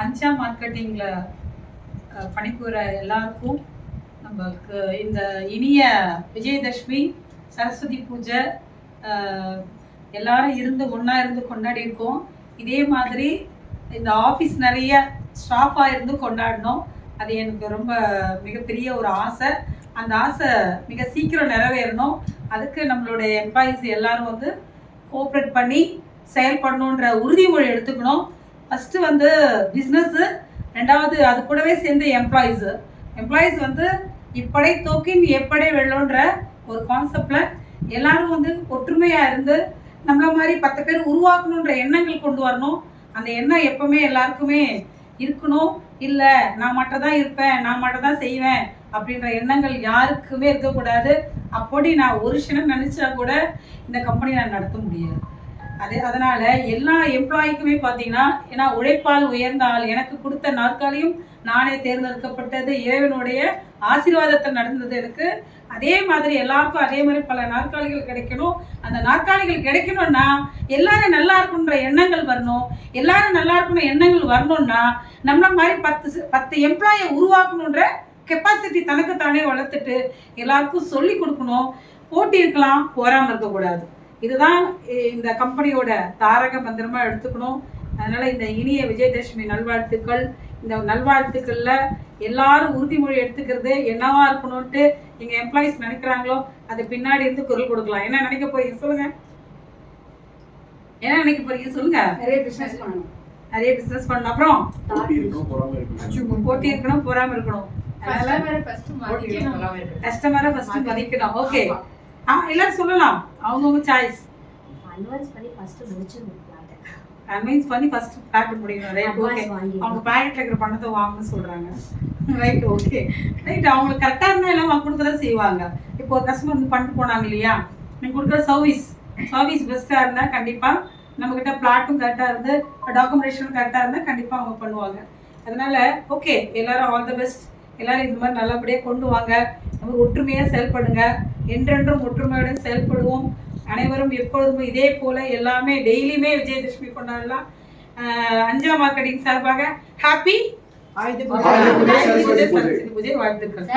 அஞ்சா மார்க்கெட்டிங்ல பணிபுரிற எல்லாருக்கும் நம்மளுக்கு இந்த இனிய விஜயதசமி சரஸ்வதி பூஜை எல்லாரும் இருந்து ஒன்றா இருந்து கொண்டாடி இருக்கோம். இதே மாதிரி இந்த ஆஃபீஸ் நிறைய ஸ்டாஃபாக இருந்து கொண்டாடணும். அது எனக்கு ரொம்ப மிகப்பெரிய ஒரு ஆசை. அந்த ஆசை மிக சீக்கிரம் நிறைவேறணும். அதுக்கு நம்மளுடைய எம்ப்ளாயீஸ் எல்லாரும் வந்து கோஆப்ரேட் பண்ணி செயல்படணுன்ற உறுதிமொழி எடுத்துக்கணும். ஃபஸ்ட்டு வந்து பிஸ்னஸ்ஸு, ரெண்டாவது அது கூடவே சேர்ந்து எம்ப்ளாயீஸ் வந்து இப்படை தோக்கின் எப்படை வெள்ளோன்ற ஒரு கான்செப்டில் எல்லாரும் வந்து ஒற்றுமையாக இருந்து நம்மள மாதிரி 10 பேர் உருவாக்கணுன்ற எண்ணங்கள் கொண்டு வரணும். அந்த எண்ணம் எப்பவுமே எல்லாருக்குமே இருக்கணும். இல்லை நான் மட்டும் தான் இருப்பேன், நான் மட்டும் தான் செய்வேன் அப்படின்ற எண்ணங்கள் யாருக்குமே இருக்கக்கூடாது. அப்படி நான் ஒரு க்ஷணம் நினச்சா கூட இந்த கம்பெனி நான் நடத்த முடியாது. அதனால் எல்லா எம்ப்ளாய்க்குமே பார்த்தீங்கன்னா, ஏன்னா உழைப்பால் உயர்ந்த ஆள், எனக்கு கொடுத்த நாற்காலியும் நானே தேர்ந்தெடுக்கப்பட்டது இறைவனுடைய ஆசீர்வாதத்தில் நடந்தது எனக்கு. அதே மாதிரி எல்லாருக்கும் அதே மாதிரி பல நாற்காலிகள் கிடைக்கணும். அந்த நாற்காலிகள் கிடைக்கணும்னா எல்லாரும் நல்லா இருக்கணுன்ற எண்ணங்கள் வரணும். எல்லாரும் நல்லா இருக்கணும் எண்ணங்கள் வரணும்னா நம்மள மாதிரி 10 எம்ப்ளாயை உருவாக்கணுன்ற கெப்பாசிட்டி தனக்குத்தானே வளர்த்துட்டு எல்லாருக்கும் சொல்லி கொடுக்கணும். போட்டி இருக்கலாம், போராமல் இருக்கக்கூடாது. இதுதான் இந்த கம்பெனியோட தாரக மந்திரமா எடுத்துக்கணும். அதனால இந்த இனிய விஜயதசமி நல்வாழ்த்துக்கள். இந்த நல்வாழ்த்துக்கள்ல எல்லாரும் உறுதிமொழி எடுத்துக்கிறது என்னவா இருக்கணும்ட்டு எங்க எம்ப்ளாயிஸ் நினைக்கிறாங்களோ அது பின்னாடி இருந்து குரல் கொடுக்கலாம். என்ன நினைக்க போறீங்க சொல்லுங்க? என்ன நினைக்க போறீங்க சொல்லுங்க? நிறைய பிசினஸ் பண்ணணும், அப்புறம் போட்டி இருக்கணும், பொறாம இருக்கணும். கஸ்டமரை ஃபர்ஸ்ட் மதிக்கணும். ஓகே, எல்லாரும் சொல்லலாம் அவங்கவுங்க சாய்ஸ். கன்வின்ஸ் பண்ணி ஃபர்ஸ்ட் பிளாட் முடியணும். Right, okay. அவங்க பேக்கெட்ல இருக்கிற பணத்தை வாங்கணும்னு சொல்றாங்க. Right, okay, right. அவங்களுக்கு கரெக்டாக இருந்தால் எல்லாம் அவங்க கொடுத்ததான் செய்வாங்க. இப்போ ஒரு கஸ்டமர் வந்து பண்ணிட்டு போனாங்க இல்லையா, நீங்கள் கொடுக்குற சர்வீஸ் பெஸ்ட்டாக இருந்தால் கண்டிப்பாக நம்மக்கிட்ட பிளாட்டும் கரெக்டாக இருந்து டாக்குமெண்டேஷனும் கரெக்டாக இருந்தால் கண்டிப்பாக அவங்க பண்ணுவாங்க. அதனால ஓகே, எல்லாரும் ஆல் தி பெஸ்ட். எல்லாரும் இந்த மாதிரி நல்லபடியாக கொண்டு வாங்க. நம்ம ஒற்றுமையாக செயல்படுங்க. என்றென்றும் ஒற்றுமையுடன் செயல்படுவோம். அனைவரும் எப்பொழுதும் இதே போல எல்லாமே டெய்லியுமே விஜயதசமி கொண்டாடலாம். அஞ்சா மார்க்கெட்டிங் சார்பாக ஹாப்பி ஆயுத பூஜை வாழ்த்துக்கள்.